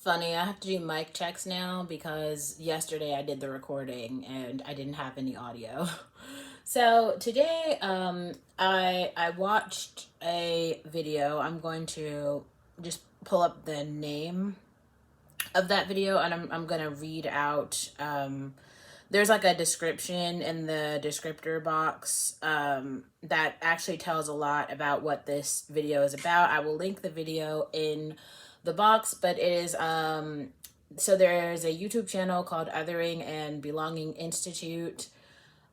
Funny, I have to do mic checks now because yesterday I did the recording and I didn't have any audio. So today, I watched a video. I'm going to just pull up the name of that video and I'm gonna read out. There's like a description in the descriptor box that actually tells a lot about what this video is about. I will link the video in the box, but it is so there's a YouTube channel called Othering and Belonging Institute.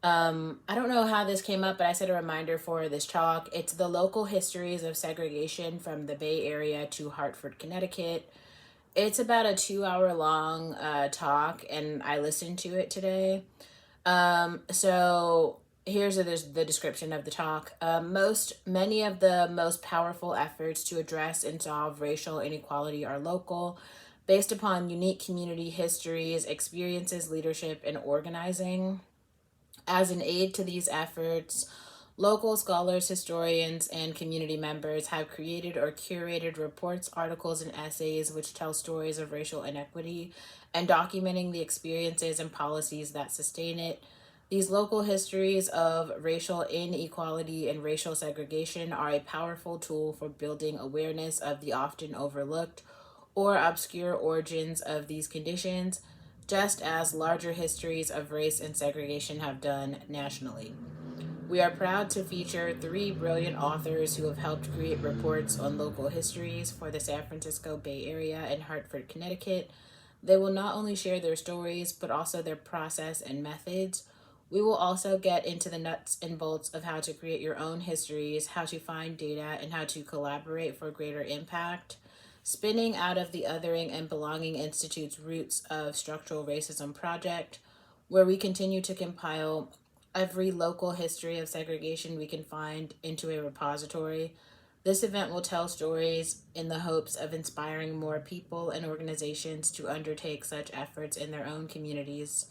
I don't know how this came up, but I set a reminder for this talk. It's the local histories of segregation from the Bay Area to Hartford, Connecticut. It's about a 2 hour long talk, and I listened to it today. So here's the description of the talk. Many of the most powerful efforts to address and solve racial inequality are local, based upon unique community histories, experiences, leadership, and organizing. As an aid to these efforts, local scholars, historians, and community members have created or curated reports, articles, and essays which tell stories of racial inequity and documenting the experiences and policies that sustain it. These local histories of racial inequality and racial segregation are a powerful tool for building awareness of the often overlooked or obscure origins of these conditions, just as larger histories of race and segregation have done nationally. We are proud to feature 3 brilliant authors who have helped create reports on local histories for the San Francisco Bay Area and Hartford, Connecticut. They will not only share their stories, but also their process and methods. We will also get into the nuts and bolts of how to create your own histories, how to find data, and how to collaborate for greater impact. Spinning out of the Othering and Belonging Institute's Roots of Structural Racism project, where we continue to compile every local history of segregation we can find into a repository. This event will tell stories in the hopes of inspiring more people and organizations to undertake such efforts in their own communities.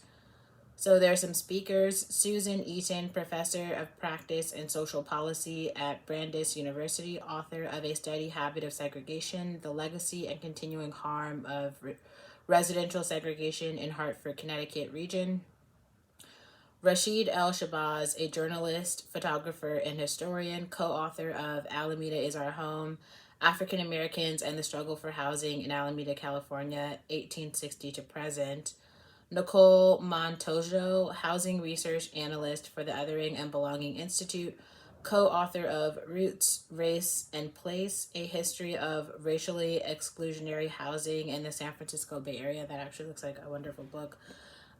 So there are some speakers. Susan Eaton, professor of practice and social policy at Brandeis University, author of A Steady Habit of Segregation, The Legacy and Continuing Harm of Residential Segregation in Hartford, Connecticut region. Rashid El-Shabazz, a journalist, photographer, and historian, co-author of Alameda is Our Home, African Americans and the Struggle for Housing in Alameda, California, 1860 to present. Nicole Montojo, housing research analyst for the Othering and Belonging Institute, co-author of Roots, Race, and Place, a history of racially exclusionary housing in the San Francisco Bay Area. That actually looks like a wonderful book.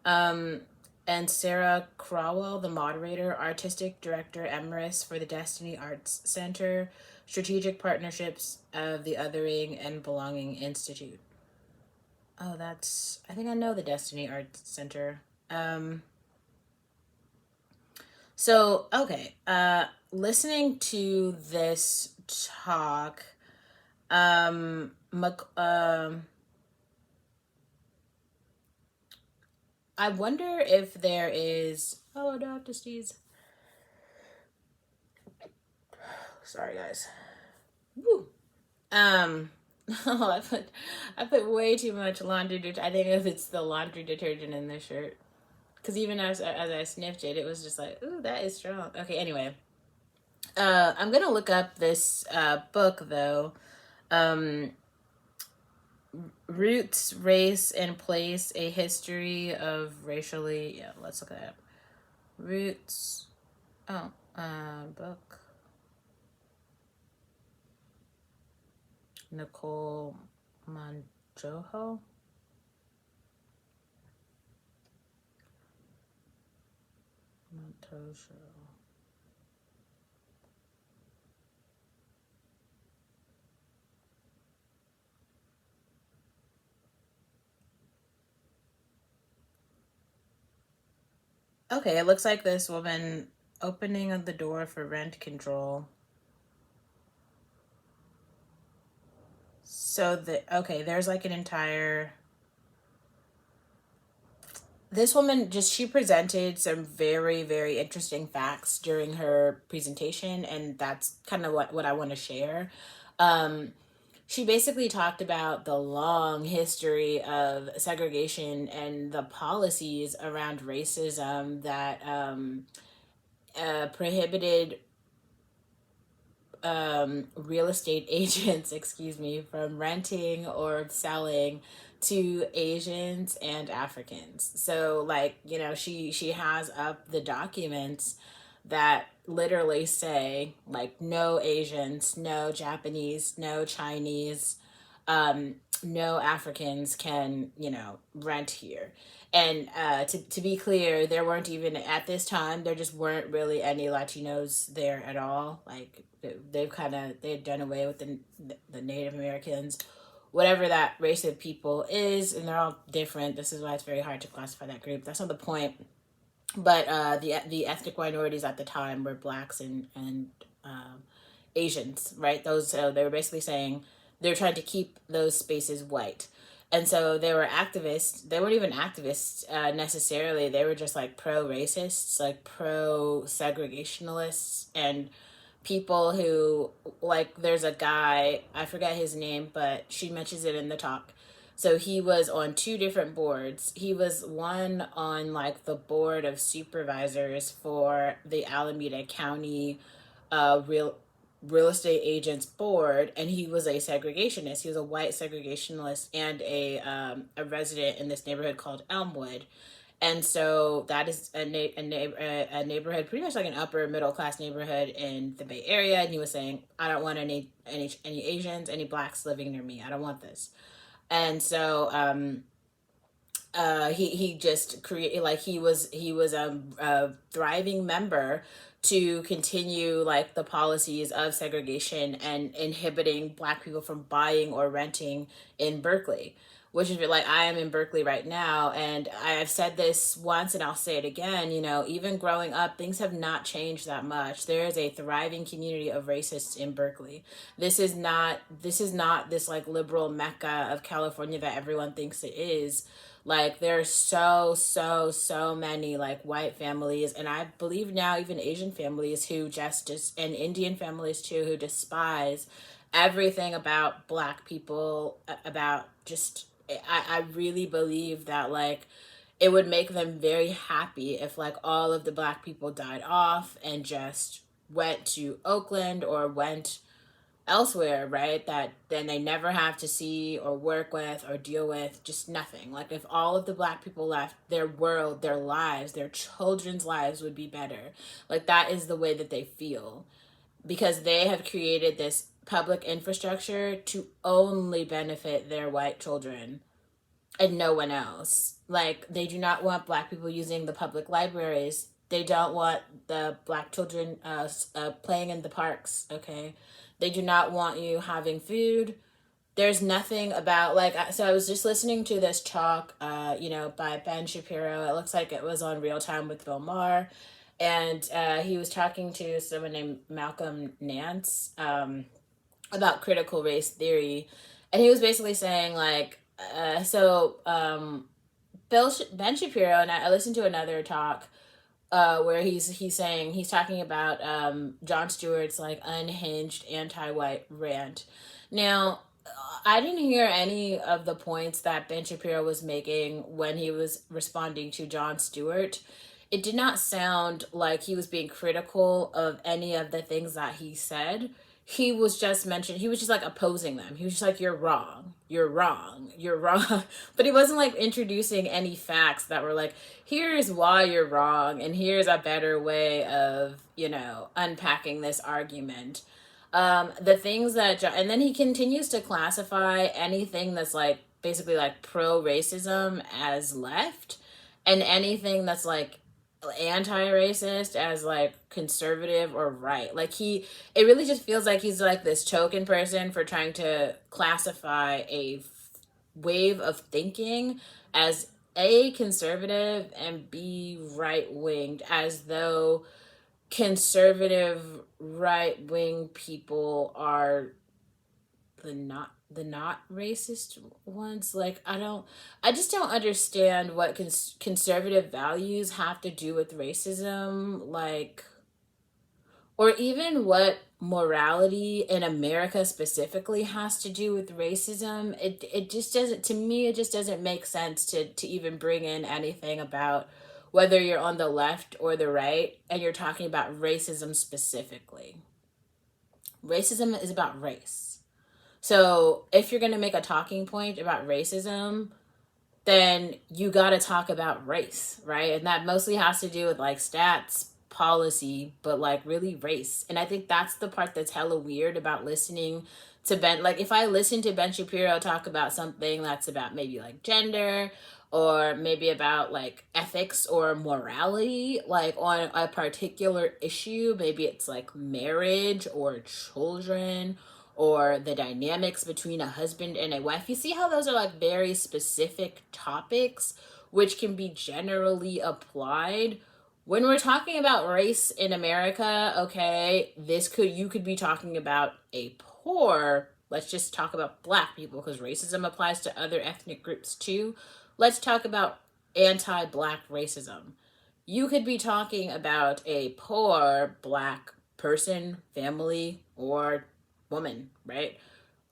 And Sarah Crowell, the moderator, artistic director emeritus for the Destiny Arts Center, strategic partnerships of the Othering and Belonging Institute. Oh, I think I know the Destiny Arts Center. Okay. Listening to this talk, I wonder if there is. Oh, I have to sneeze. Sorry, guys. Woo. Oh, I put way too much laundry detergent. I think if it's the laundry detergent in this shirt, because even as I sniffed it, it was just like, ooh, that is strong. Okay, anyway, I'm gonna look up this book though. Roots, Race, and Place, a history of racially. Yeah, let's look that up. Roots. Oh, book. Nicole Montojo. Okay, it looks like this woman opening of the door for rent control. So there's like an entire. This woman she presented some very, very interesting facts during her presentation, and that's kind of what I want to share. she basically talked about the long history of segregation and the policies around racism that prohibited real estate agents, excuse me, from renting or selling to Asians and Africans. So like, she has up the documents that literally say like no Asians, no Japanese, no Chinese, no Africans can, rent here. And to be clear, there weren't even at this time, there just weren't really any Latinos there at all. Like they've done away with the Native Americans, whatever that race of people is, and they're all different. This is why it's very hard to classify that group. That's not the point. But the ethnic minorities at the time were blacks and Asians, right? Those, so they were basically saying they're trying to keep those spaces white. And so they were activists. They weren't even activists necessarily. They were just like pro-racists, like pro-segregationalists, and people who, like, there's a guy, I forget his name, but she mentions it in the talk. So he was on two different boards. He was one on like the board of supervisors for the Alameda County real estate agents board, and he was a segregationist. He was a white segregationalist and a resident in this neighborhood called Elmwood. And so that is a neighborhood, pretty much like an upper middle class neighborhood in the Bay Area. And he was saying, I don't want any Asians, any blacks living near me. I don't want this. And so he just created, like, he was a thriving member to continue like the policies of segregation and inhibiting black people from buying or renting in Berkeley, which is like, I am in Berkeley right now, and I have said this once and I'll say it again, even growing up, things have not changed that much. There is a thriving community of racists in Berkeley. This is not this like liberal mecca of California that everyone thinks it is. Like, there are so many like white families, and I believe now even Asian families who just and Indian families too, who despise everything about black people, about just, I really believe that like it would make them very happy if like all of the black people died off and just went to Oakland or went elsewhere, right? That then they never have to see or work with or deal with, just nothing. Like, if all of the black people left, their world, their lives, their children's lives would be better. Like, that is the way that they feel, because they have created this public infrastructure to only benefit their white children and no one else. Like, they do not want black people using the public libraries. They don't want the black children playing in the parks, okay? They do not want you having food. There's nothing about, like, so I was just listening to this talk, by Ben Shapiro. It looks like it was on Real Time with Bill Maher. And he was talking to someone named Malcolm Nance about critical race theory. And he was basically saying, like, Ben Shapiro, and I listened to another talk where he's talking about Jon Stewart's like unhinged anti-white rant. Now, I didn't hear any of the points that Ben Shapiro was making when he was responding to Jon Stewart. It did not sound like he was being critical of any of the things that he said. He was just like opposing them. He was just like, you're wrong, you're wrong, you're wrong. But he wasn't like introducing any facts that were like, here's why you're wrong, and here's a better way of, unpacking this argument. The things that, and then he continues to classify anything that's like basically like pro-racism as left, and anything that's like anti-racist as like conservative or right. Like, it really just feels like he's like this token person for trying to classify a wave of thinking as A, conservative, and B, right-winged, as though conservative right-wing people are the not racist ones. Like, I just don't understand what conservative values have to do with racism, like, or even what morality in America specifically has to do with racism, it just doesn't, to me, it just doesn't make sense to even bring in anything about whether you're on the left or the right and you're talking about racism specifically. Racism is about race. So if you're going to make a talking point about racism, then you got to talk about race, right? And that mostly has to do with like stats, policy, but like really race. And I think that's the part that's hella weird about listening to Ben. Like if I listen to Ben Shapiro talk about something that's about maybe like gender or maybe about like ethics or morality, like on a particular issue, maybe it's like marriage or children or the dynamics between a husband and a wife. You see how those are like very specific topics which can be generally applied. When we're talking about race in America, okay, you could be talking about a poor, let's just talk about Black people because racism applies to other ethnic groups too. Let's talk about anti-Black racism. You could be talking about a poor Black person, family, or woman, right?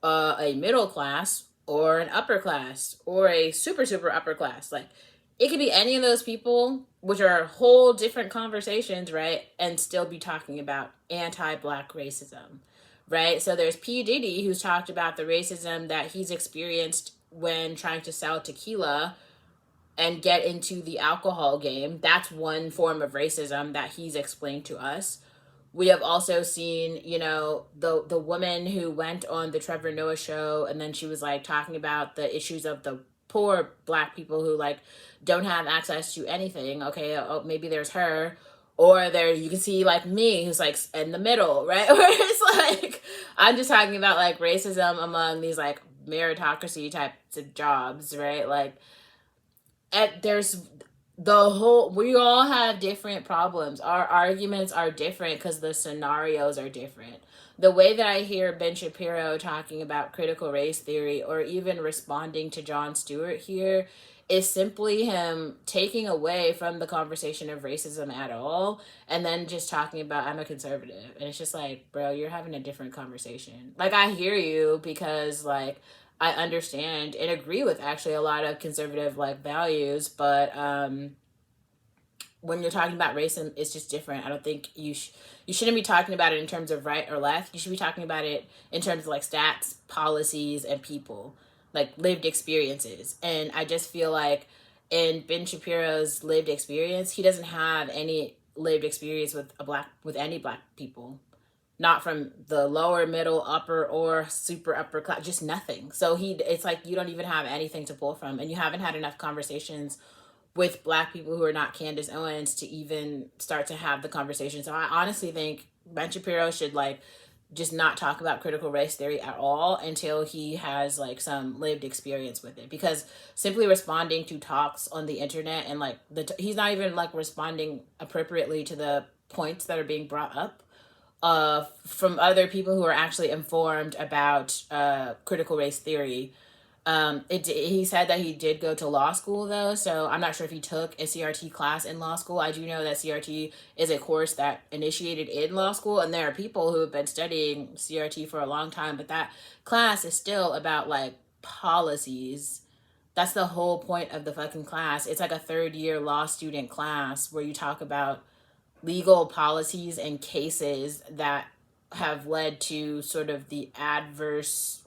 A middle class or an upper class or a super, super upper class. Like it could be any of those people, which are whole different conversations, right? And still be talking about anti-Black racism, right? So there's P. Diddy, who's talked about the racism that he's experienced when trying to sell tequila and get into the alcohol game. That's one form of racism that he's explained to us. We have also seen, you know, the woman who went on the Trevor Noah show and then she was like talking about the issues of the poor Black people who like don't have access to anything. Okay, oh, maybe there's her. Or there you can see like me who's like in the middle, right? Where it's like I'm just talking about like racism among these like meritocracy types of jobs, right? Like there's we all have different problems. Our arguments are different because the scenarios are different. The way that I hear Ben Shapiro talking about critical race theory or even responding to Jon Stewart here is simply him taking away from the conversation of racism at all and then just talking about I'm a conservative. And it's just like, bro, you're having a different conversation. Like I hear you because like I understand and agree with actually a lot of conservative like values, but when you're talking about racism, it's just different. I don't think you shouldn't be talking about it in terms of right or left. You should be talking about it in terms of like stats, policies, and people, like lived experiences. And I just feel like in Ben Shapiro's lived experience, he doesn't have any lived experience with any Black people, not from the lower, middle, upper, or super upper class, just nothing. So it's like you don't even have anything to pull from, and you haven't had enough conversations with Black people who are not Candace Owens to even start to have the conversation. So I honestly think Ben Shapiro should like just not talk about critical race theory at all until he has like some lived experience with it, because simply responding to talks on the internet and like he's not even like responding appropriately to the points that are being brought up from other people who are actually informed about critical race theory. He said that he did go to law school though, so I'm not sure if he took a CRT class in law school. I do know that CRT is a course that initiated in law school, and there are people who have been studying CRT for a long time, but that class is still about like policies. That's the whole point of the fucking class. It's like a third year law student class where you talk about legal policies and cases that have led to sort of the adverse,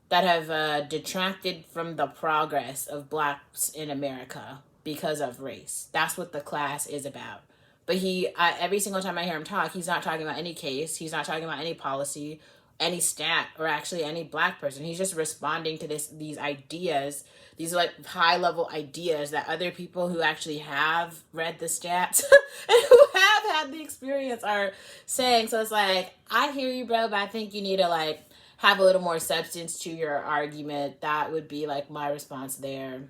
that have detracted from the progress of Blacks in America because of race. That's what the class is about. But every single time I hear him talk, he's not talking about any case. He's not talking about any policy, any stat, or actually any Black person. He's just responding to these ideas. These are like high level ideas that other people who actually have read the stats and who have had the experience are saying. So it's like, I hear you, bro, but I think you need to like have a little more substance to your argument. That would be like my response there.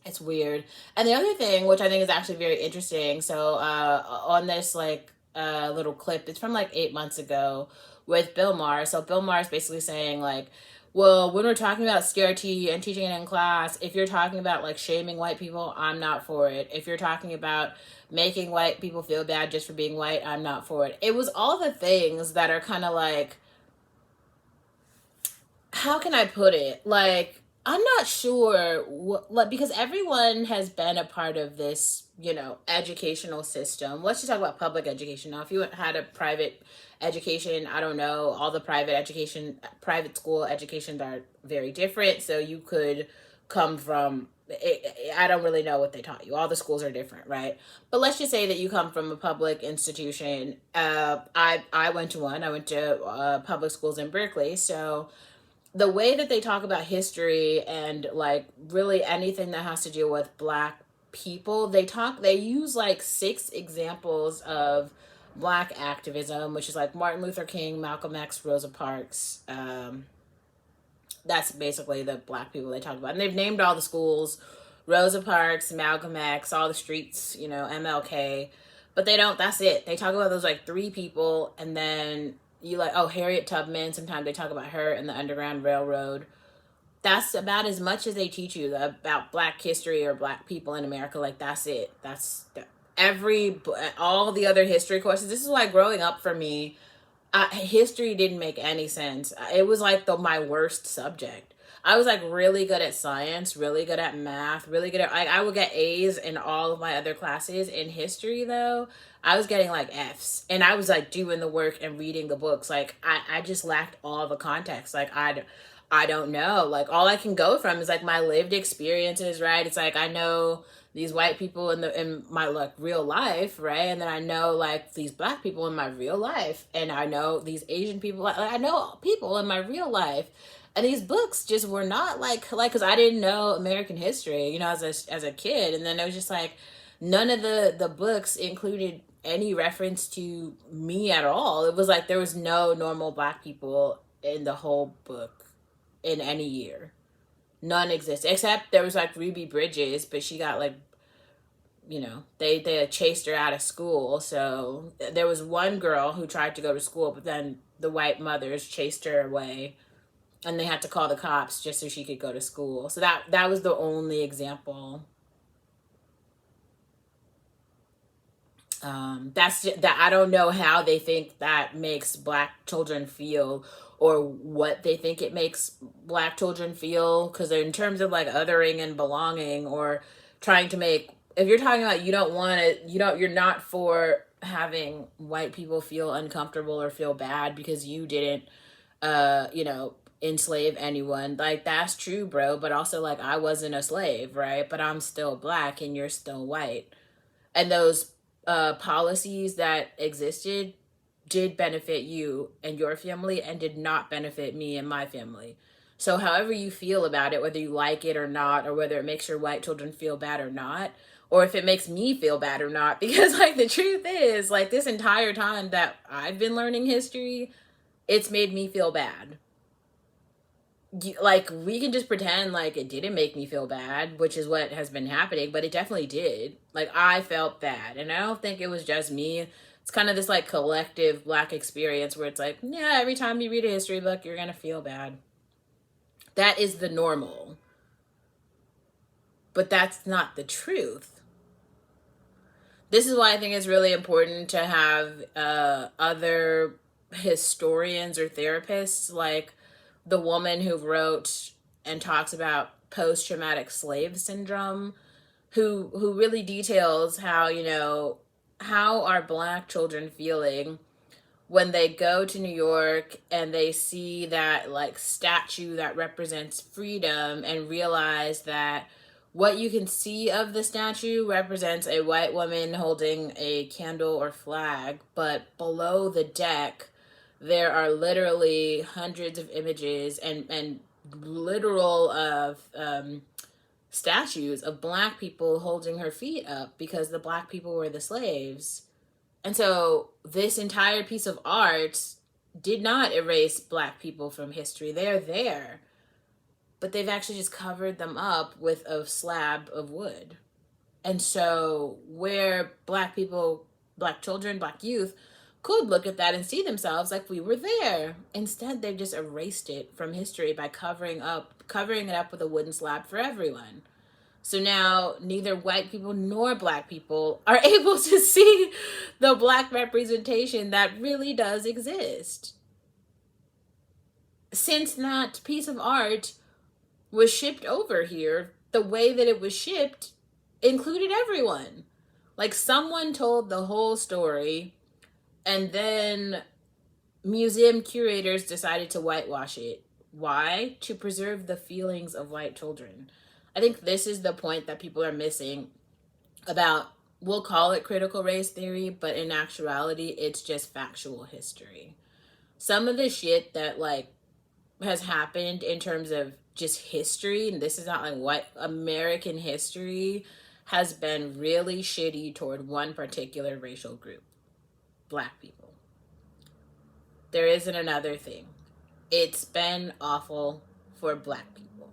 It's weird. And the other thing, which I think is actually very interesting, so on this like little clip, it's from like 8 months ago with Bill Maher. So Bill Maher is basically saying like, Well, when we're talking about CRT and teaching it in class, if you're talking about like shaming white people, I'm not for it. If you're talking about making white people feel bad just for being white, I'm not for it. It was all the things that are kind of like, how can I put it? Like, I'm not sure what, like, because everyone has been a part of this, educational system. Let's just talk about public education. Now, if you had a private education, I don't know, all the private school educations are very different. So you could come from, I don't really know what they taught you. All the schools are different, right? But let's just say that you come from a public institution. I went to one. I went to public schools in Berkeley. So the way that they talk about history and like really anything that has to do with black people, they use like 6 examples of black activism, which is like Martin Luther King, Malcolm X, Rosa Parks. That's basically the black people they talk about, and they've named all the schools: Rosa Parks, Malcolm X, all the streets, MLK. But they don't, that's it. They talk about those like 3 people, and then you like, oh, Harriet Tubman, sometimes they talk about her and the Underground Railroad. That's about as much as they teach you about black history or black people in America. Like, that's it. That's all the other history courses. This is why growing up for me, history didn't make any sense. It was like my worst subject. I was like really good at science, really good at math, really good at, I would get A's in all of my other classes. In history though, I was getting like F's, and I was like doing the work and reading the books. Like I just lacked all the context. Like I don't know. Like all I can go from is like my lived experiences, right? It's like I know these white people in my like real life, right? And then I know like these black people in my real life, and I know these Asian people. Like I know people in my real life, and these books just were not like because I didn't know American history, as a kid, and then it was just like none of the books included any reference to me at all. It was like there was no normal black people in the whole book in any year. None exist, except there was like Ruby Bridges, but she got like, they had chased her out of school. So there was one girl who tried to go to school, but then the white mothers chased her away, and they had to call the cops just so she could go to school. So that was the only example. That's just, that I don't know how they think that makes black children feel, or what they think it makes black children feel, because in terms of like othering and belonging, or trying to make, if you're talking about you're not for having white people feel uncomfortable or feel bad because you didn't enslave anyone, like that's true, bro, but also like I wasn't a slave, right? But I'm still black and you're still white, and those policies that existed did benefit you and your family and did not benefit me and my family. So however you feel about it, whether you like it or not, or whether it makes your white children feel bad or not, or if it makes me feel bad or not, because like the truth is, like this entire time that I've been learning history, it's made me feel bad. Like we can just pretend like it didn't make me feel bad, which is what has been happening, but it definitely did. Like I felt bad, and I don't think it was just me. It's kind of this like collective black experience where it's like, yeah, every time you read a history book, you're gonna feel bad. That is the normal, but that's not the truth. This is why I think it's really important to have other historians or therapists, like the woman who wrote and talks about post-traumatic slave syndrome, who really details how, how are black children feeling when they go to New York and they see that like statue that represents freedom, and realize that what you can see of the statue represents a white woman holding a candle or flag, but below the deck there are literally hundreds of images and literal of statues of black people holding her feet up because the black people were the slaves. And so this entire piece of art did not erase black people from history. They're there, but they've actually just covered them up with a slab of wood. And so where black people, black children, black youth could look at that and see themselves like we were there. Instead, they've just erased it from history by covering it up with a wooden slab for everyone. So now neither white people nor black people are able to see the black representation that really does exist. Since that piece of art was shipped over here, the way that it was shipped included everyone. Like, someone told the whole story, and then museum curators decided to whitewash it. Why? To preserve the feelings of white children. I think this is the point that people are missing about, we'll call it critical race theory, but in actuality, it's just factual history. Some of the shit that, like, has happened in terms of just history, and this is not like white American history, has been really shitty toward one particular racial group: black people. There isn't another thing. It's been awful for black people.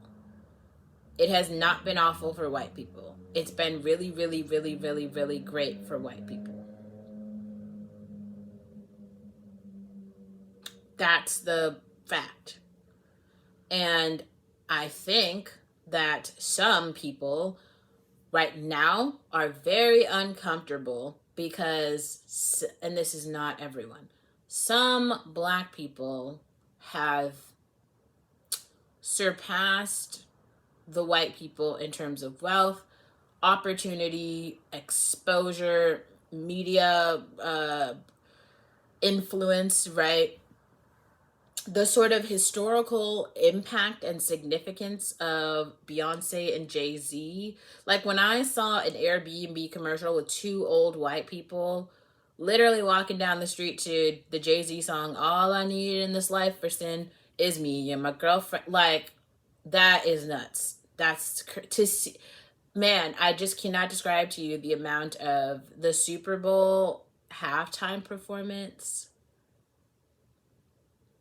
It has not been awful for white people. It's been really, really, really, really, really great for white people. That's the fact. And I think that some people right now are very uncomfortable because, and this is not everyone, some black people have surpassed the white people in terms of wealth, opportunity, exposure, media influence, right? The sort of historical impact and significance of Beyonce and Jay-Z. Like, when I saw an Airbnb commercial with two old white people literally walking down the street to the Jay-Z song, "All I Need in This Life for Sin Is Me and My Girlfriend," like, that is nuts. That's to see. Man, I just cannot describe to you the amount of the Super Bowl halftime performance.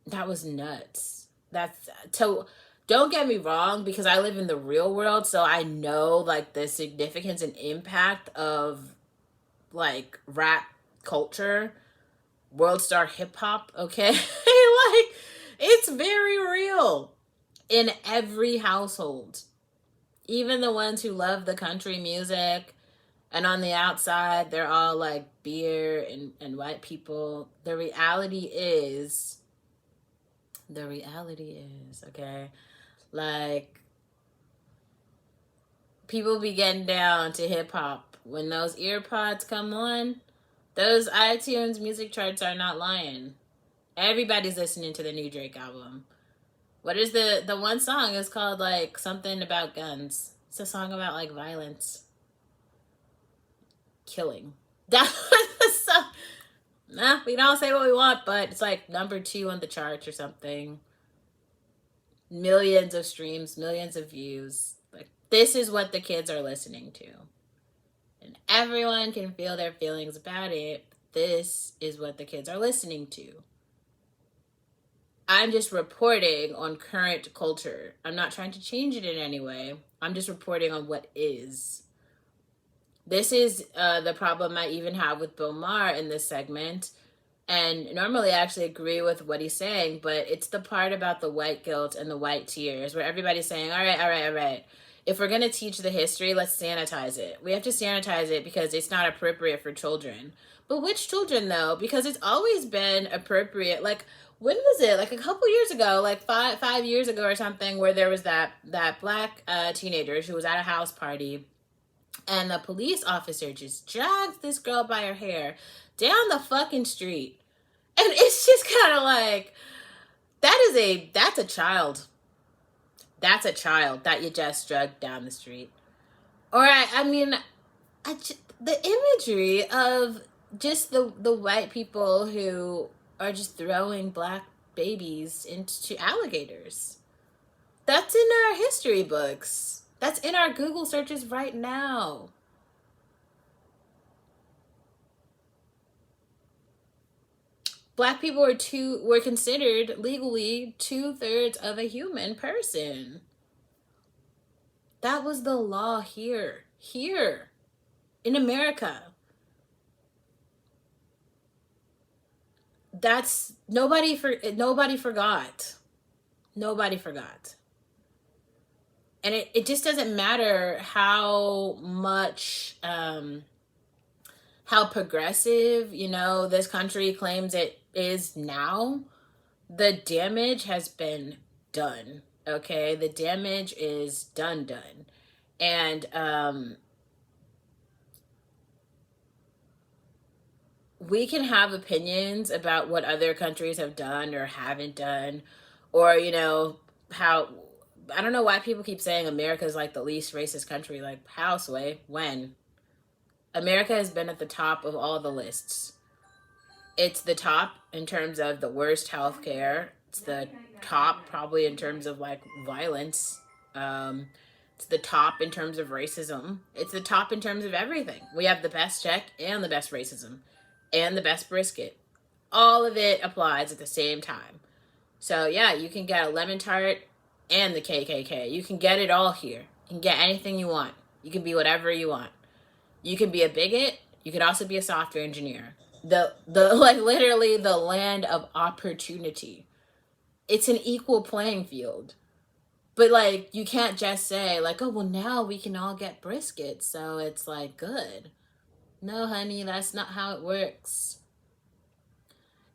That was nuts. That's so, don't get me wrong, because I live in the real world, so I know, like, the significance and impact of, like, rap culture, world star hip hop, okay? Like, it's very real in every household. Even the ones who love the country music, and on the outside, they're all like beer and white people. The reality is, okay, like, people be getting down to hip hop. When those ear pods come on, those iTunes music charts are not lying. Everybody's listening to the new Drake album. What is the one song? It's called, like, something about guns. It's a song about, like, violence. Killing. That's the song. Nah, we don't say what we want, but it's like number 2 on the charts or something. Millions of streams, millions of views. Like, this is what the kids are listening to. And everyone can feel their feelings about it. This is what the kids are listening to. I'm just reporting on current culture. I'm not trying to change it in any way. I'm just reporting on what is. This is the problem I even have with Bill Maher in this segment. And normally I actually agree with what he's saying, but it's the part about the white guilt and the white tears where everybody's saying, all right. If we're going to teach the history, let's sanitize it. We have to sanitize it because it's not appropriate for children. But which children, though? Because it's always been appropriate. Like, when was it? Like, a couple years ago, like five years ago or something, where there was that black teenager who was at a house party, and the police officer just drags this girl by her hair down the fucking street. And it's just kind of like, that's a child. That's a child that you just dragged down the street. Or, I mean, the imagery of just the white people who are just throwing black babies into alligators. That's in our history books. That's in our Google searches right now. Black people were considered legally 2/3 of a human person. That was the law here in America. that's nobody forgot. Nobody forgot. And it just doesn't matter how much how progressive, this country claims it is now. The damage has been done. Okay, the damage is done. And we can have opinions about what other countries have done or haven't done, or how, I don't know why people keep saying America is like the least racist country. Like, how, Sway? When? America has been at the top of all the lists. It's the top in terms of the worst healthcare. It's the top probably in terms of like violence. It's the top in terms of racism. It's the top in terms of everything. We have the best check and the best racism and the best brisket. All of it applies at the same time. So yeah, you can get a lemon tart and the KKK. You can get it all here. You can get anything you want. You can be whatever you want. You can be a bigot. You can also be a software engineer. The like literally the land of opportunity. It's an equal playing field. But like you can't just say like, oh well, now we can all get brisket, so it's like good. No, honey, that's not how it works.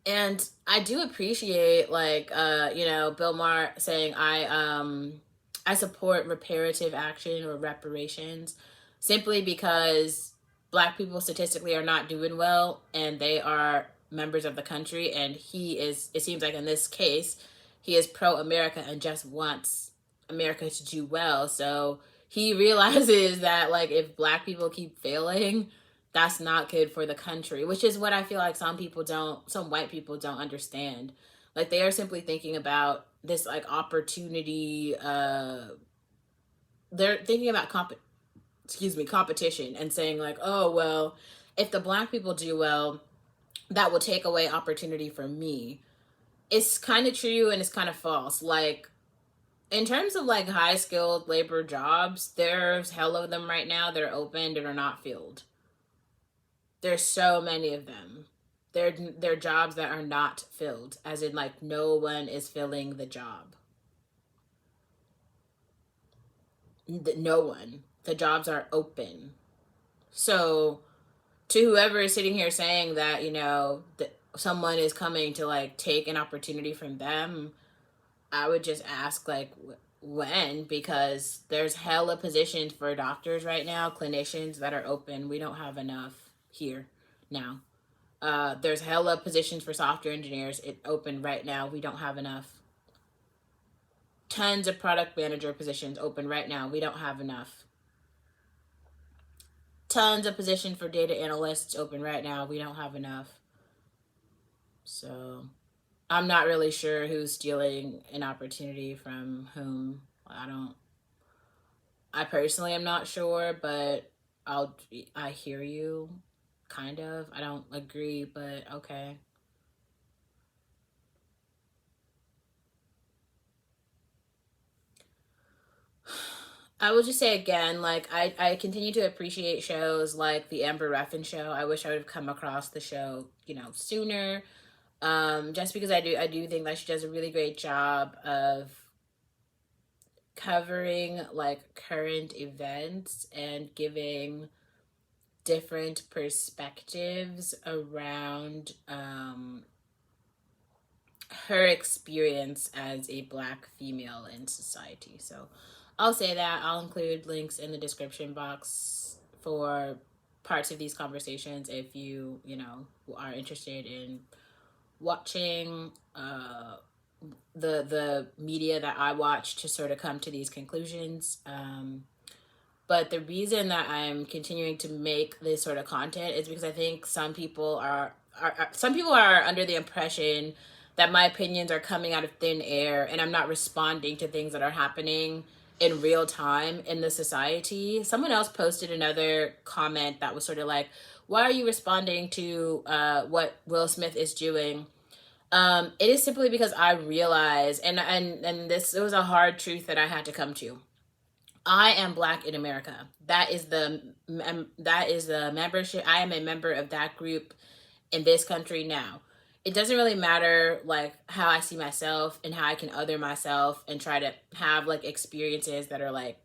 And I do appreciate like Bill Maher saying I support reparative action or reparations simply because Black people statistically are not doing well and they are members of the country, and he is, it seems like in this case, he is pro-America and just wants America to do well. So he realizes that like if Black people keep failing, that's not good for the country, which is what I feel like some white people don't understand. Like they are simply thinking about this like opportunity, they're thinking about competition and saying like, oh well, if the Black people do well, that will take away opportunity from me. It's kind of true and it's kind of false. Like in terms of like high skilled labor jobs, there's hell of them right now that are opened and are not filled. There's so many of them. They're jobs that are not filled, as in like no one is filling the job. No one. The jobs are open. So to whoever is sitting here saying that, that someone is coming to like take an opportunity from them, I would just ask like when, because there's hella positions for doctors right now, clinicians that are open. We don't have enough here now. There's hella positions for software engineers. It open right now. We don't have enough. Tons of product manager positions open right now. We don't have enough. Tons of positions for data analysts open right now. We don't have enough. So I'm not really sure who's stealing an opportunity from whom. I personally am not sure, but I hear you, kind of. I don't agree, but okay. I will just say again, like I continue to appreciate shows like the Amber Ruffin show. I wish I would have come across the show, sooner. Just because I do think that she does a really great job of covering like current events and giving different perspectives around her experience as a Black female in society. So I'll say that. I'll include links in the description box for parts of these conversations if you are interested in watching the media that I watch to sort of come to these conclusions. But the reason that I'm continuing to make this sort of content is because I think some people are under the impression that my opinions are coming out of thin air and I'm not responding to things that are happening in real time in the society. Someone else posted another comment that was sort of like, why are you responding to what Will Smith is doing? It is simply because I realize, and this, it was a hard truth that I had to come to. I am Black in America. That is the membership. I am a member of that group in this country now. it doesn't really matter like how I see myself and how I can other myself and try to have like experiences that are like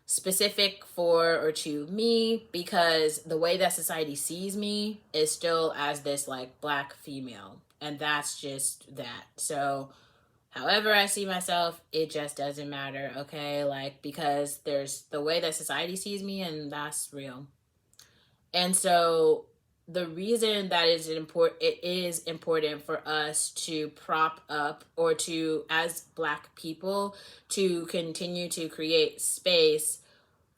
specific for or to me, because the way that society sees me is still as this like black female, and that's just that. So however I see myself, it just doesn't matter, okay? Like, because there's the way that society sees me, and that's real. And so the reason that it is important for us to prop up, or to, as black people, to continue to create space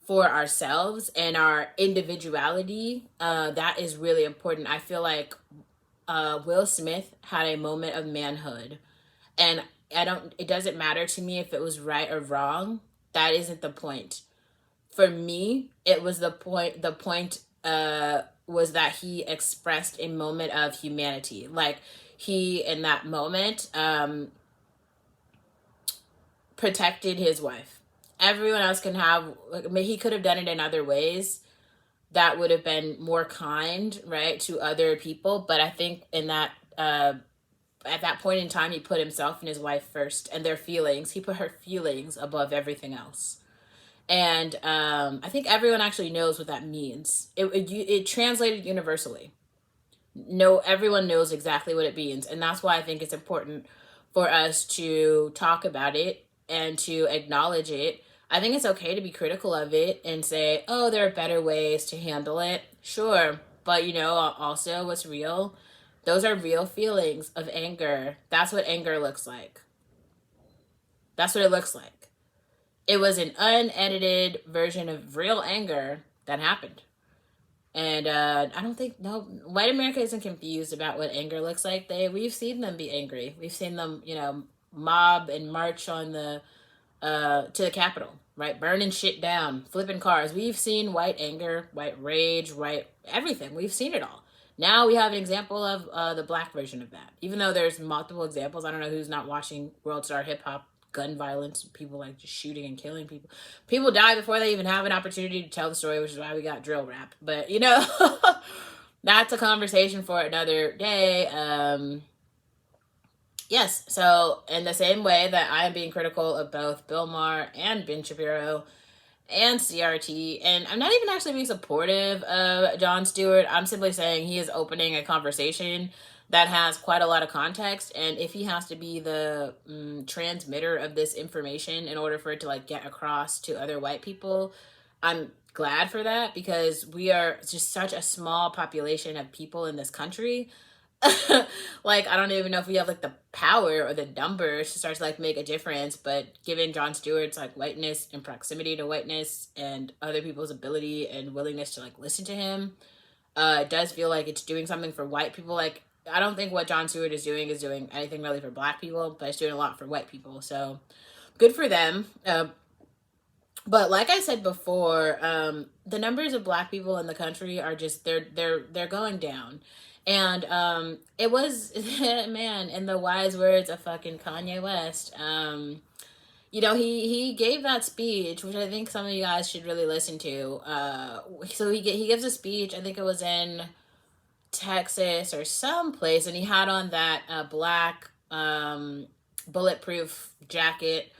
for ourselves and our individuality, that is really important. I feel like Will Smith had a moment of manhood, and it doesn't matter to me if it was right or wrong. That isn't the point. For me, it was the point was that he expressed a moment of humanity. Like, he in that moment protected his wife. Everyone else can have, I mean, he could have done it in other ways that would have been more kind, right, to other people. But I think in that at that point in time, he put himself and his wife first, and their feelings. He put her feelings above everything else. And I think everyone actually knows what that means. It translated universally. No, everyone knows exactly what it means, and that's why I think it's important for us to talk about it and to acknowledge it. I think it's okay to be critical of it and say, "Oh, there are better ways to handle it." Sure, but also what's real? Those are real feelings of anger. That's what anger looks like. That's what it looks like. It was an unedited version of real anger that happened. And I don't think, no, white America isn't confused about what anger looks like. We've seen them be angry. We've seen them, mob and march on the to the Capitol, right? Burning shit down, flipping cars. We've seen white anger, white rage, white everything. We've seen it all. Now we have an example of the black version of that. Even though there's multiple examples, I don't know who's not watching World Star Hip Hop, gun violence, people like just shooting and killing people. People die before they even have an opportunity to tell the story, which is why we got drill rap. But that's a conversation for another day. Yes, so in the same way that I am being critical of both Bill Maher and Ben Shapiro and CRT, and I'm not even actually being supportive of Jon Stewart. I'm simply saying he is opening a conversation that has quite a lot of context, and if he has to be the transmitter of this information in order for it to like get across to other white people, I'm glad for that, because we are just such a small population of people in this country. Like, I don't even know if we have like the power or the numbers to start to like make a difference, but given Jon Stewart's like whiteness and proximity to whiteness and other people's ability and willingness to like listen to him, it does feel like it's doing something for white people. Like, I don't think what Jon Stewart is doing anything really for black people, but it's doing a lot for white people, so good for them. But like I said before, the numbers of black people in the country are just they're going down. And it was man, in the wise words of fucking Kanye West, he gave that speech, which I think some of you guys should really listen to. So he gives a speech, I think it was in Texas or someplace, and he had on that black bulletproof jacket,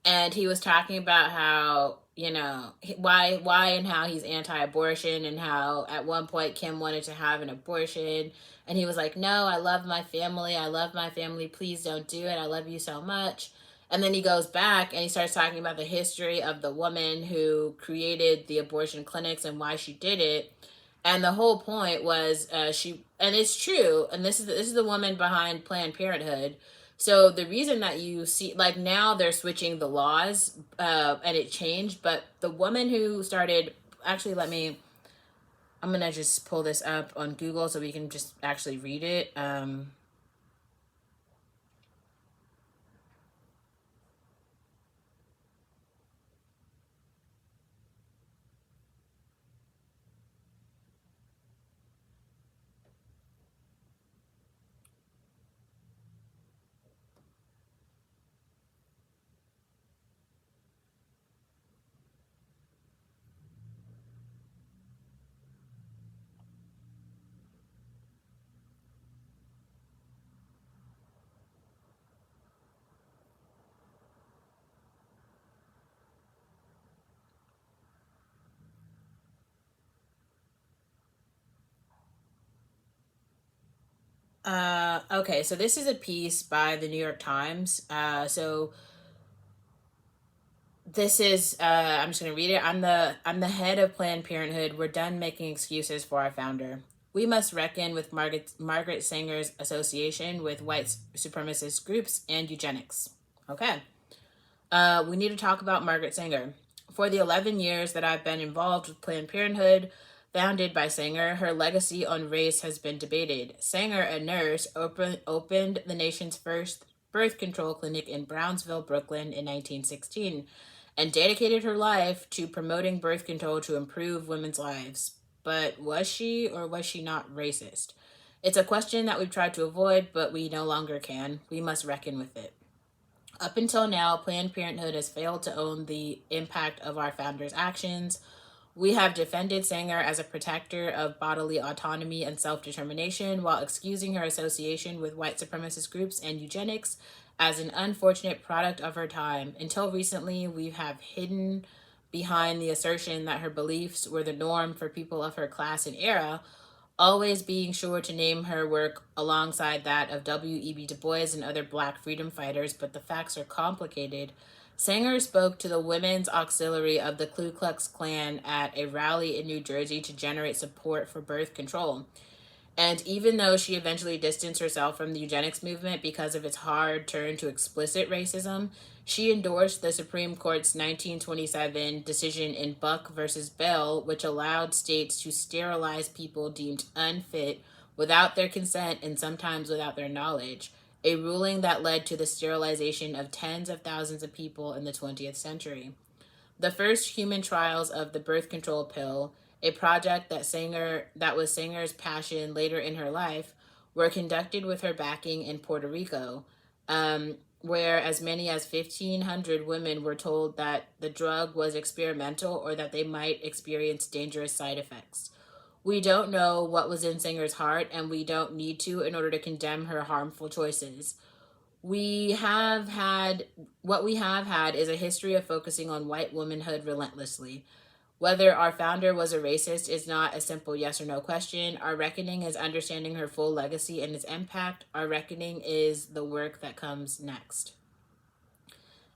and he was talking about how why and how he's anti-abortion, and how at one point Kim wanted to have an abortion, and he was like, no, I love my family, please don't do it, I love you so much. And then he goes back and he starts talking about the history of the woman who created the abortion clinics and why she did it. And the whole point was and it's true, and this is the woman behind Planned Parenthood. So the reason that you see, like, now they're switching the laws, and it changed, but the woman who started, actually, I'm gonna just pull this up on Google so we can just actually read it. Okay, so this is a piece by the New York Times. So this is I'm just gonna read it. I'm the head of Planned Parenthood. We're done making excuses for our founder. We must reckon with Margaret Sanger's association with white supremacist groups and eugenics. Okay. We need to talk about Margaret Sanger. For the 11 years that I've been involved with Planned Parenthood, founded by Sanger, her legacy on race has been debated. Sanger, a nurse, opened the nation's first birth control clinic in Brownsville, Brooklyn in 1916 and dedicated her life to promoting birth control to improve women's lives. But was she or was she not racist? It's a question that we've tried to avoid, but we no longer can. We must reckon with it. Up until now, Planned Parenthood has failed to own the impact of our founders' actions. We have defended Sanger as a protector of bodily autonomy and self determination while excusing her association with white supremacist groups and eugenics as an unfortunate product of her time. Until recently, we have hidden behind the assertion that her beliefs were the norm for people of her class and era, always being sure to name her work alongside that of W.E.B. Du Bois and other black freedom fighters, but the facts are complicated. Sanger spoke to the Women's Auxiliary of the Ku Klux Klan at a rally in New Jersey to generate support for birth control. And even though she eventually distanced herself from the eugenics movement because of its hard turn to explicit racism, she endorsed the Supreme Court's 1927 decision in Buck versus Bell, which allowed states to sterilize people deemed unfit without their consent and sometimes without their knowledge, a ruling that led to the sterilization of tens of thousands of people in the 20th century. The first human trials of the birth control pill, a project that was Sanger's passion later in her life, were conducted with her backing in Puerto Rico, where as many as 1,500 women were told that the drug was experimental or that they might experience dangerous side effects. We don't know what was in Sanger's heart, and we don't need to in order to condemn her harmful choices. We have had What we have had is a history of focusing on white womanhood relentlessly. Whether our founder was a racist is not a simple yes or no question. Our reckoning is understanding her full legacy and its impact. Our reckoning is the work that comes next.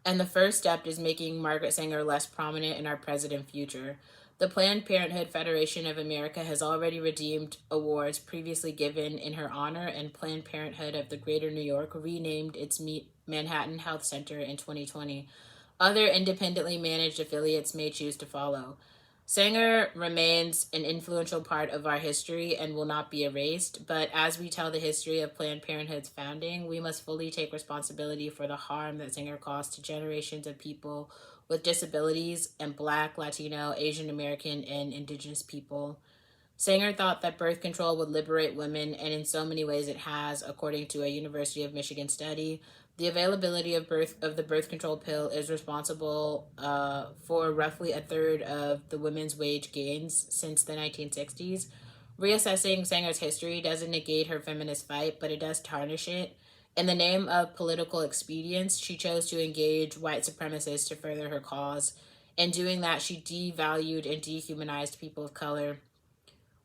And the first step is making Margaret Sanger less prominent in our present and future. The Planned Parenthood Federation of America has already redeemed awards previously given in her honor, and Planned Parenthood of the Greater New York renamed its Manhattan Health Center in 2020. Other independently managed affiliates may choose to follow. Sanger remains an influential part of our history and will not be erased, but as we tell the history of Planned Parenthood's founding, we must fully take responsibility for the harm that Sanger caused to generations of people with disabilities and Black, Latino, Asian American, and Indigenous people. Sanger thought that birth control would liberate women, and in so many ways it has, according to a University of Michigan study. The availability of the birth control pill is responsible for roughly a third of the women's wage gains since the 1960s. Reassessing Sanger's history doesn't negate her feminist fight, but it does tarnish it. In the name of political expedience, she chose to engage white supremacists to further her cause. In doing that, she devalued and dehumanized people of color.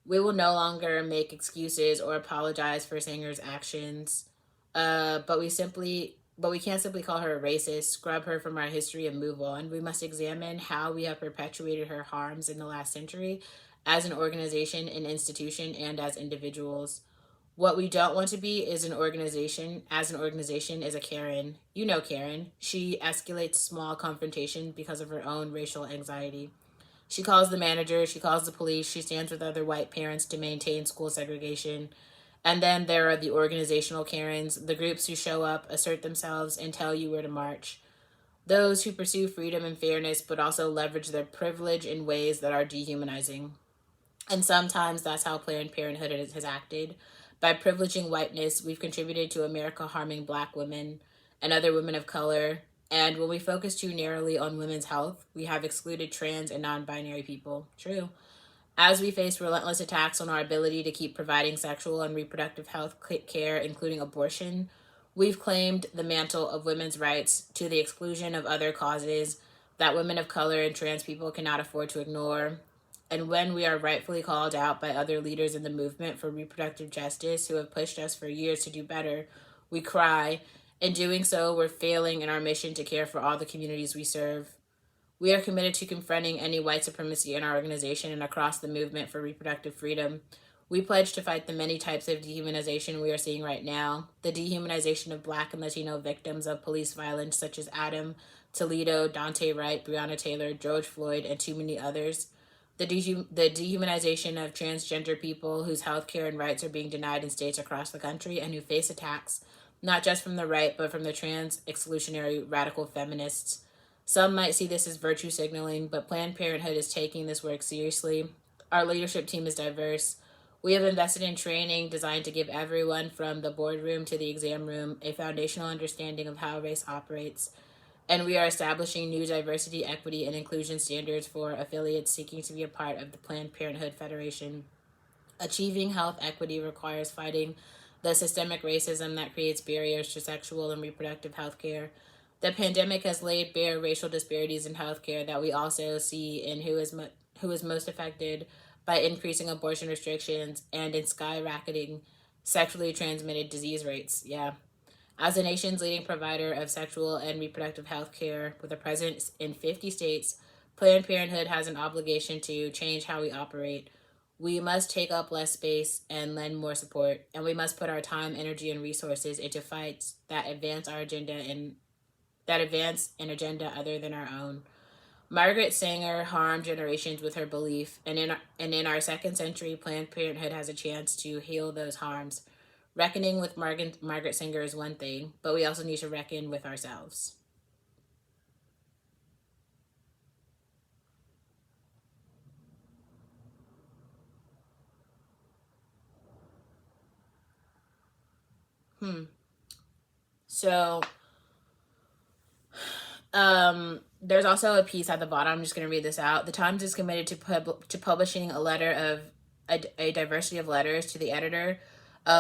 We will no longer make excuses or apologize for Sanger's actions, but we can't simply call her a racist, scrub her from our history, and move on. We must examine how we have perpetuated her harms in the last century as an organization, an institution, and as individuals. What we don't want to be is an organization, is a Karen. You know Karen. She escalates small confrontation because of her own racial anxiety. She calls the manager, she calls the police, she stands with other white parents to maintain school segregation. And then there are the organizational Karens, the groups who show up, assert themselves, and tell you where to march. Those who pursue freedom and fairness, but also leverage their privilege in ways that are dehumanizing. And sometimes that's how Planned Parenthood has acted. By privileging whiteness, we've contributed to America harming Black women and other women of color. And when we focus too narrowly on women's health, we have excluded trans and non binary people. True. As we face relentless attacks on our ability to keep providing sexual and reproductive health care, including abortion, we've claimed the mantle of women's rights to the exclusion of other causes that women of color and trans people cannot afford to ignore. and when we are rightfully called out by other leaders in the movement for reproductive justice who have pushed us for years to do better, we cry. In doing so, we're failing in our mission to care for all the communities we serve. We are committed to confronting any white supremacy in our organization and across the movement for reproductive freedom. We pledge to fight the many types of dehumanization we are seeing right now. The dehumanization of Black and Latino victims of police violence, such as Adam Toledo, Dante Wright, Breonna Taylor, George Floyd, and too many others. The dehumanization of transgender people whose health care and rights are being denied in states across the country and who face attacks, not just from the right, but from the trans exclusionary radical feminists. Some might see this as virtue signaling, but Planned Parenthood is taking this work seriously. Our leadership team is diverse. We have invested in training designed to give everyone from the boardroom to the exam room a foundational understanding of how race operates. And we are establishing new diversity, equity, and inclusion standards for affiliates seeking to be a part of the Planned Parenthood Federation. Achieving health equity requires fighting the systemic racism that creates barriers to sexual and reproductive health care. The pandemic has laid bare racial disparities in healthcare that we also see in who is most affected by increasing abortion restrictions and in skyrocketing sexually transmitted disease rates. Yeah. As the nation's leading provider of sexual and reproductive health care with a presence in 50 states, Planned Parenthood has an obligation to change how we operate. We must take up less space and lend more support, and we must put our time, energy, and resources into fights that advance our agenda and that advance an agenda other than our own. Margaret Sanger harmed generations with her belief, and in our second century, Planned Parenthood has a chance to heal those harms. Reckoning with Margaret Sanger is one thing, but we also need to reckon with ourselves. So, there's also a piece at the bottom. I'm just going to read this out. The Times is committed to publishing a letter of a diversity of letters to the editor.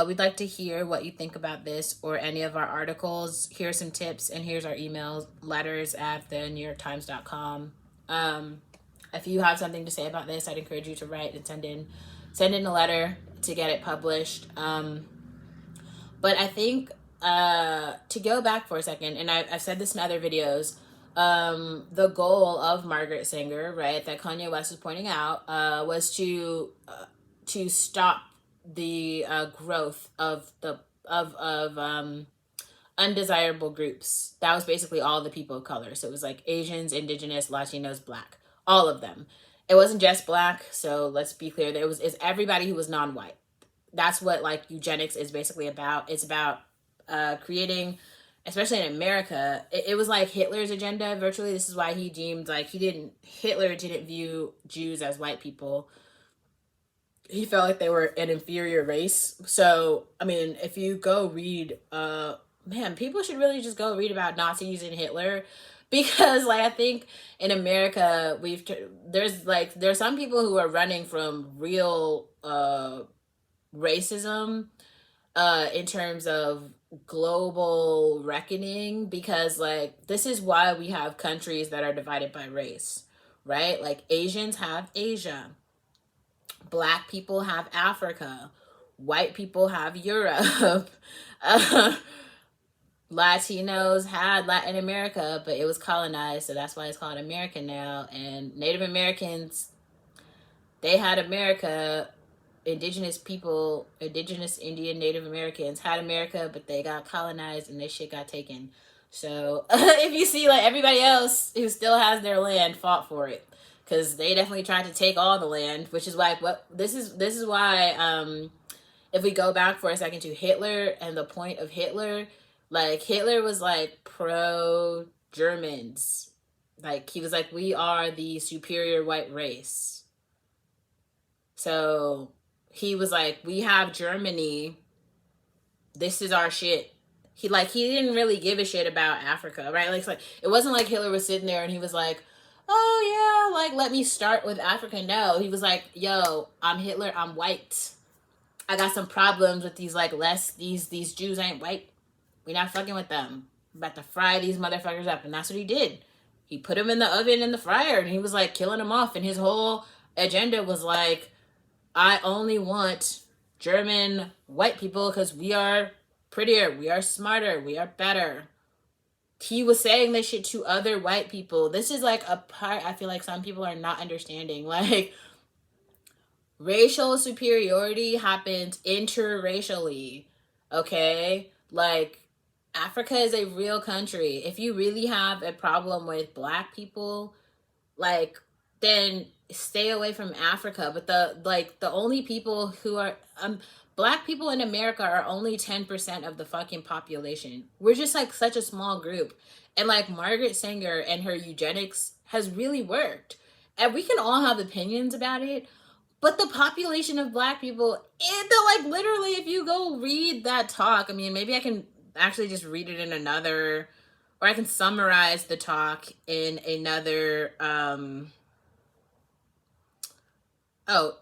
We'd like to hear what you think about this or any of our articles. Here's some tips, and here's our email letters at thenewyorktimes.com. If you have something to say about this, I'd encourage you to write and send in a letter to get it published. But I think to go back for a second, and I've said this in other videos, the goal of Margaret Sanger, right, that Kanye West was pointing out, was to stop the growth of undesirable groups. That was basically all the people of color. So it was like Asians, Indigenous, Latinos, Black, all of them. It wasn't just Black. So let's be clear. It's everybody who was non-white. That's what like eugenics is basically about. It's about creating, especially in America, it was like Hitler's agenda virtually. This is why he deemed like Hitler didn't view Jews as white people. He felt like they were an inferior race. So, I mean, if you go read, people should really just go read about Nazis and Hitler, because like I think in America there's some people who are running from real racism in terms of global reckoning, because like this is why we have countries that are divided by race, right? Like Asians have Asia, Black people have Africa, white people have Europe, Latinos had Latin America, but it was colonized, so that's why it's called America now. And Native Americans, they had America. Indigenous people, Indigenous Indian Native Americans had America, but they got colonized and their shit got taken. So if you see like everybody else who still has their land fought for it, because they definitely tried to take all the land, which is why this is why if we go back for a second to Hitler and the point of Hitler, like Hitler was like pro Germans, like he was like, we are the superior white race. So he was like, we have Germany, this is our shit. He didn't really give a shit about Africa, right? Like it wasn't like Hitler was sitting there and he was like, oh yeah, like let me start with Africa. No, he was like, yo, I'm Hitler, I'm white. I got some problems with these these Jews ain't white. We not fucking with them. I'm about to fry these motherfuckers up. And that's what he did. He put them in the oven in the fryer and he was like killing them off. And his whole agenda was like, I only want German white people because we are prettier, we are smarter, we are better. He was saying this shit to other white people. This is like a part I feel like some people are not understanding. Like, racial superiority happens interracially. Okay? Like, Africa is a real country. If you really have a problem with black people, like, then stay away from Africa. But the only people who are black people in America are only 10% of the fucking population. We're just like such a small group. And like Margaret Sanger and her eugenics has really worked. And we can all have opinions about it, but the population of black people, like literally, if you go read that talk, I mean, maybe I can actually just read it in another, or I can summarize the talk in another. Oh,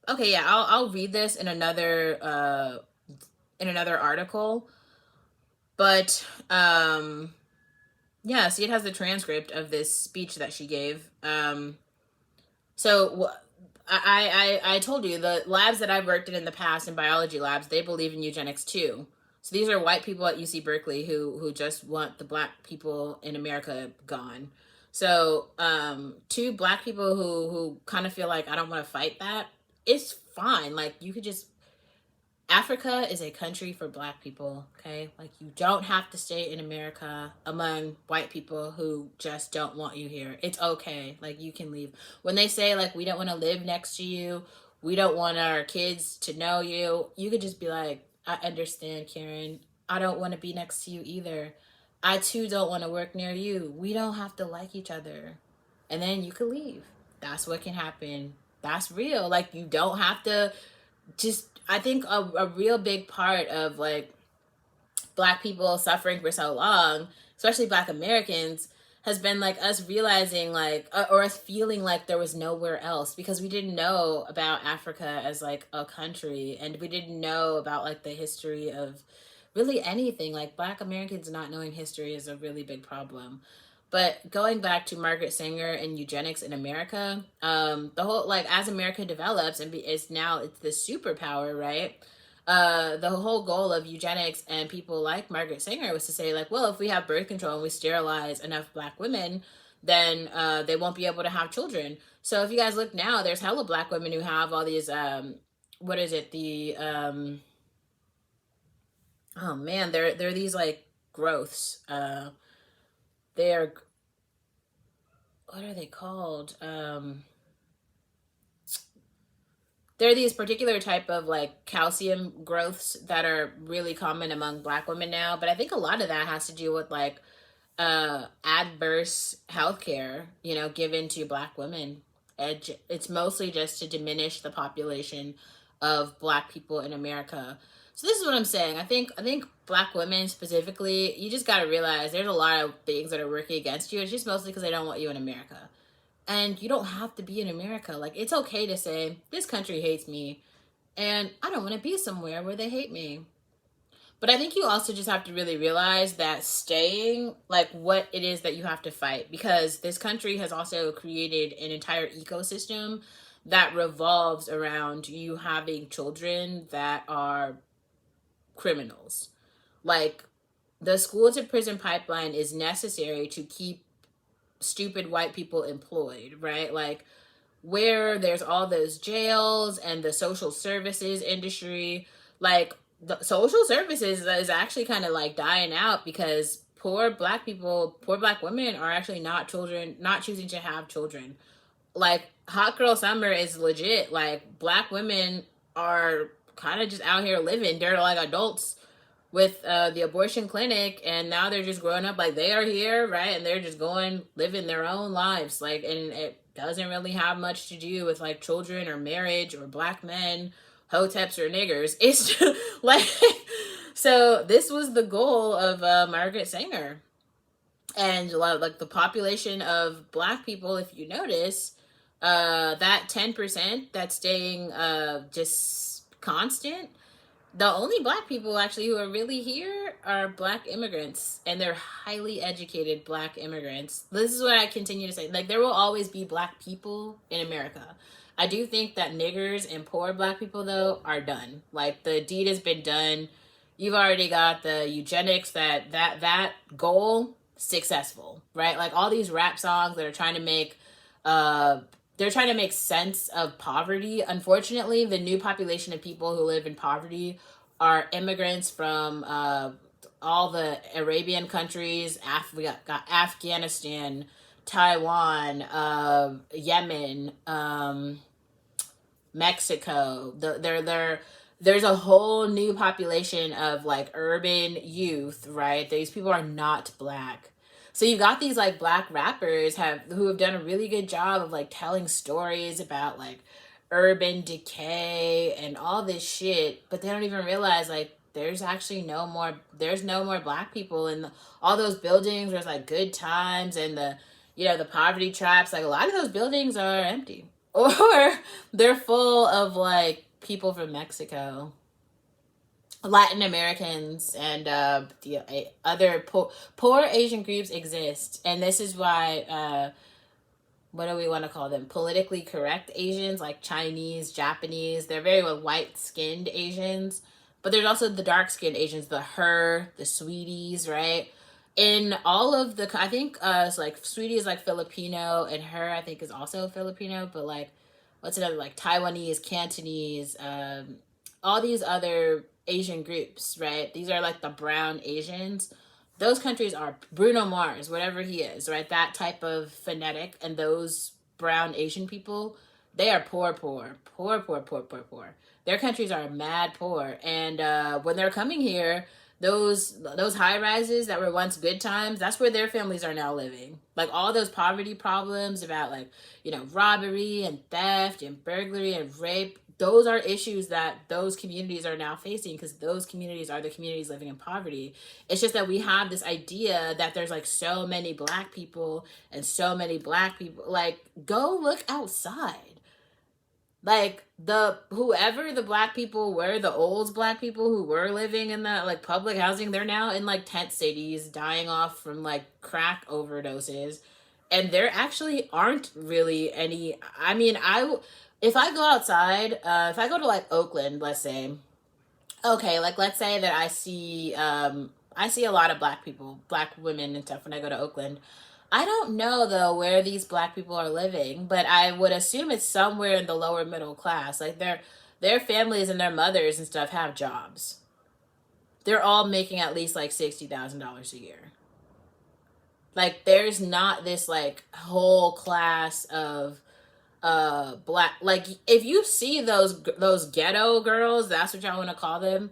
okay, yeah, I'll read this in another article, but yeah, see, it has the transcript of this speech that she gave. So I told you the labs that I've worked in the past in biology labs, they believe in eugenics too. So these are white people at UC Berkeley who just want the black people in America gone. So two black people who kind of feel like I don't want to fight that, it's fine. Like, you could just, Africa is a country for black people, okay? Like, you don't have to stay in America among white people who just don't want you here. It's okay. Like, you can leave. When they say, like, we don't want to live next to you, we don't want our kids to know you, you could just be like, I understand, Karen. I don't want to be next to you either. I, too, don't want to work near you. We don't have to like each other. And then you could leave. That's what can happen. That's real. Like, you don't have to just, I think a real big part of like black people suffering for so long, especially black Americans, has been like us realizing like or us feeling like there was nowhere else, because we didn't know about Africa as like a country, and we didn't know about like the history of really anything. Like, black Americans not knowing history is a really big problem. But going back to Margaret Sanger and eugenics in America, the whole, like, as America develops and is now it's the superpower, right? The whole goal of eugenics and people like Margaret Sanger was to say, like, well, if we have birth control and we sterilize enough black women, then they won't be able to have children. So if you guys look now, there's hella black women who have all these, what is it? Oh man, they're these like growths. They're, what are they called? There are these particular type of like calcium growths that are really common among black women now, but I think a lot of that has to do with like adverse healthcare, given to black women. It's mostly just to diminish the population of black people in America. So this is what I'm saying. I think black women specifically, you just got to realize there's a lot of things that are working against you. It's just mostly because they don't want you in America. And you don't have to be in America. Like, it's okay to say, this country hates me, and I don't want to be somewhere where they hate me. But I think you also just have to really realize that staying, like, what it is that you have to fight. Because this country has also created an entire ecosystem that revolves around you having children that are criminals. Like, the school to prison pipeline is necessary to keep stupid white people employed, right? Like, where there's all those jails and the social services industry, like, the social services is actually kind of like dying out because poor black women are actually not choosing to have children. Like, hot girl summer is legit. Like, black women are kind of just out here living. They're like adults with the abortion clinic, and now they're just growing up like they are here, right? And they're just living their own lives, like, and it doesn't really have much to do with like children or marriage or black men, hoteps or niggers. It's just, like, so this was the goal of Margaret Sanger. And like the population of black people, if you notice, that 10% that's staying just constant, The only black people actually who are really here are black immigrants, and they're highly educated black immigrants. This is what I continue to say. Like, there will always be black people in America. I do think that niggers and poor black people, though, are done. Like, the deed has been done. You've already got the eugenics, that goal successful, right? Like, all these rap songs that are trying to make uh they're trying to make sense of poverty. Unfortunately, the new population of people who live in poverty are immigrants from all the Arabian countries. We got Afghanistan, Taiwan, Yemen, Mexico. There's a whole new population of like urban youth, right? These people are not black. So you got these like black rappers who have done a really good job of like telling stories about like urban decay and all this shit, but they don't even realize like there's no more black people in all those buildings. There's like good times and the poverty traps. Like a lot of those buildings are empty or they're full of like people from Mexico, Latin Americans, and the other poor Asian groups exist, and this is why what do we want to call them? Politically correct Asians, like Chinese, Japanese. They're very white skinned Asians, but there's also the dark skinned Asians, the Sweeties, right? In all of I think it's like Sweetie is like Filipino, and her I think is also Filipino, but like what's another, like Taiwanese, Cantonese, all these other Asian groups, right? These are like the brown Asians. Those countries are Bruno Mars, whatever he is, right? That type of phonetic, and those brown Asian people, they are poor, poor, poor, poor, poor, poor, poor. Their countries are mad poor, and when they're coming here, those high rises that were once good times, that's where their families are now living. Like all those poverty problems about like robbery and theft and burglary and rape, those are issues that those communities are now facing because those communities are the communities living in poverty. It's just that we have this idea that there's like so many black people and so many black people. Like, go look outside. Like whoever the black people were, the old black people who were living in the like public housing, they're now in like tent cities dying off from like crack overdoses. And there actually aren't really any. I mean, if I go outside, if I go to like Oakland, let's say, okay, like let's say that I see a lot of black people, black women and stuff when I go to Oakland. I don't know though where these black people are living, but I would assume it's somewhere in the lower middle class. Like their families and their mothers and stuff have jobs. They're all making at least like $60,000 a year. Like there's not this like whole class of black, like if you see those ghetto girls, that's what y'all want to call them,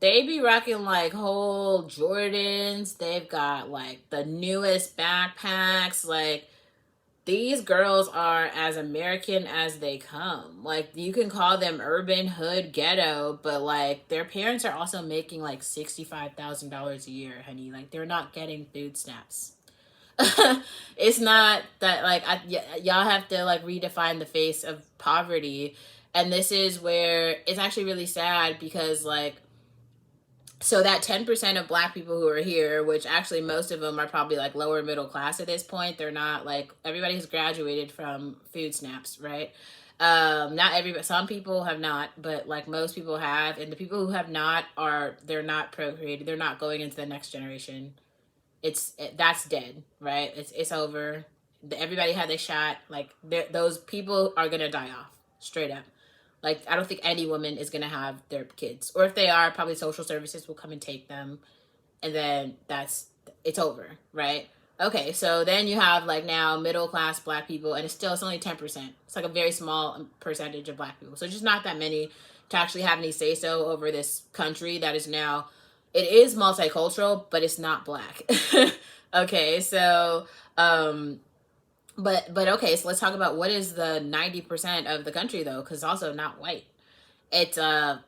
they be rocking like whole Jordans. They've got like the newest backpacks. Like these girls are as American as they come. Like you can call them urban hood ghetto, but like their parents are also making like $65,000 a year, honey. Like they're not getting food stamps. It's not that like y'all have to like redefine the face of poverty, and this is where it's actually really sad because like so that 10% of black people who are here, which actually most of them are probably like lower middle class at this point, they're not like everybody who's graduated from food stamps, right? Not everybody, some people have not, but like most people have, and the people who have not they're not procreated, they're not going into the next generation. That's dead, right? It's over. Everybody had their shot. Like those people are gonna die off straight up. Like I don't think any woman is gonna have their kids, or if they are, probably social services will come and take them, and then it's over, right? Okay, so then you have like now middle class black people, and it's only 10%. It's like a very small percentage of black people, so just not that many to actually have any say so over this country that is now, it is multicultural, but it's not black. Okay, so but okay, so let's talk about what is the 90% of the country though, because also not white. It's a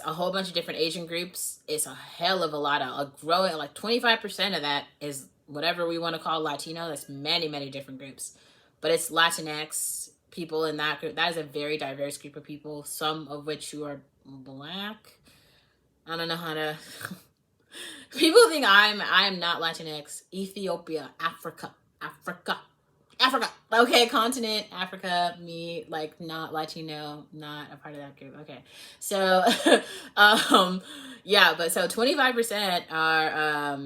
whole bunch of different Asian groups. It's a hell of a lot of a growing, like 25% of that is whatever we want to call Latino. That's many, many different groups. But it's Latinx people in that group. That is a very diverse group of people, some of which who are black. I don't know how to. People think I am not Latinx. Ethiopia, Africa. Okay, continent, Africa, me, like, not Latino, not a part of that group. Okay. So, yeah, but so 25% are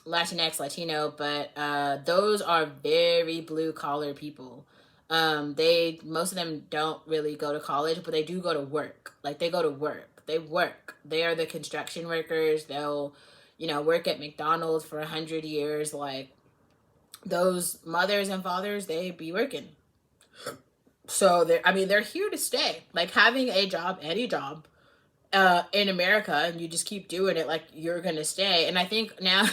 Latinx, Latino, but those are very blue collar people. Most of them don't really go to college, but they do go to work. Like, they go to work. They work. They are the construction workers. They'll, work at McDonald's for 100 years. Like, those mothers and fathers, they be working. So they're here to stay. Like, having a job, any job, in America, and you just keep doing it, like, you're gonna stay. And I think now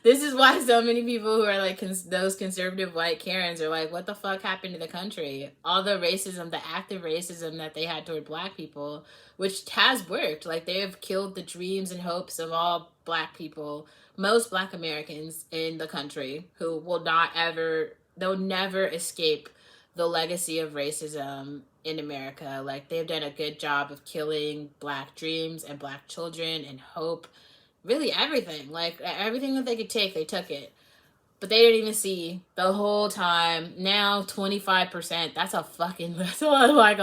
this is why so many people who are like those conservative white Karens are like, what the fuck happened to the country? All the racism, the active racism that they had toward black people, which has worked. Like, they have killed the dreams and hopes of all black people, most black Americans in the country, who they'll never escape the legacy of racism in America. Like, they've done a good job of killing black dreams and black children and hope. Really everything. Like, everything that they could take, they took it. But they didn't even see the whole time. Now 25%. That's a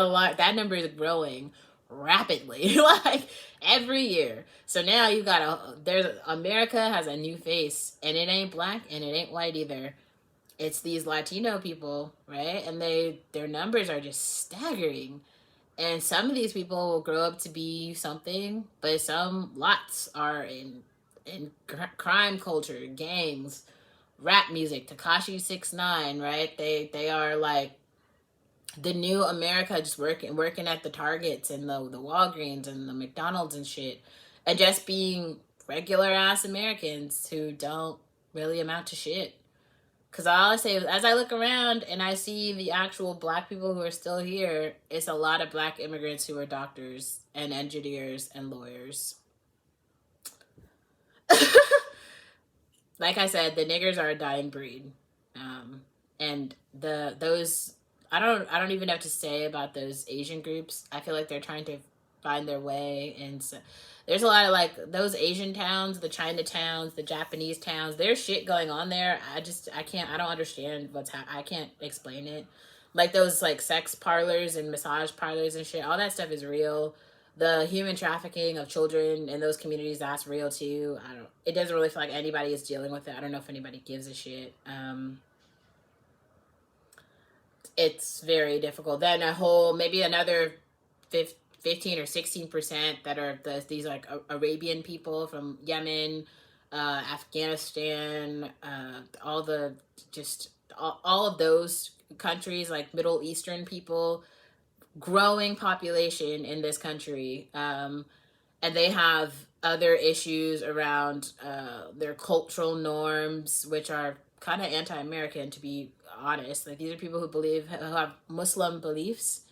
lot. That number is growing rapidly. Like, every year. So now you got America has a new face, and it ain't black and it ain't white either. It's these Latino people, right? And their numbers are just staggering. And some of these people will grow up to be something, but lots are in crime culture, gangs, rap music, Tekashi 6ix9ine, right? They are like the new America, just working at the Targets and the Walgreens and the McDonald's and shit, and just being regular ass Americans who don't really amount to shit. Because all I say is, as I look around and I see the actual black people who are still here, it's a lot of black immigrants who are doctors and engineers and lawyers. Like I said, the niggers are a dying breed. And those I don't even know what to say about those Asian groups. I feel like they're trying to find their way, and so there's a lot of like those Asian towns, the Chinatowns, the Japanese towns. There's shit going on there. I don't understand I can't explain it. Like those like sex parlors and massage parlors and shit. All that stuff is real. The human trafficking of children in those communities, that's real too. It doesn't really feel like anybody is dealing with it. I don't know if anybody gives a shit. It's very difficult. Then maybe another 15 or 16% that are these like Arabian people from Yemen, Afghanistan, all of those countries, like Middle Eastern people, growing population in this country. And they have other issues around their cultural norms, which are kind of anti-American, to be honest. Like, these are people who have Muslim beliefs,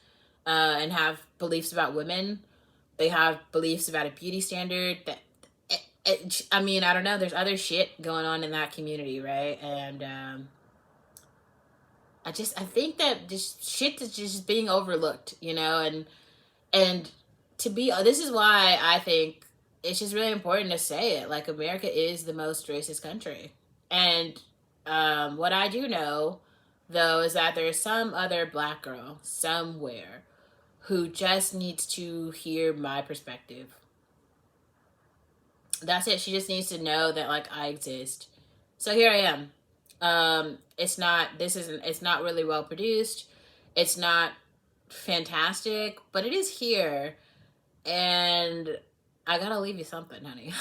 and have beliefs about women. They have beliefs about a beauty standard that I mean, I don't know, there's other shit going on in that community, right? And I think that just shit is just being overlooked, and this is why I think it's just really important to say it. Like, America is the most racist country. And what I do know, though, is that there's some other black girl somewhere who just needs to hear my perspective. That's it. She just needs to know that, like, I exist. So here I am. It's not really well produced. It's not fantastic, but it is here. And I gotta leave you something, honey.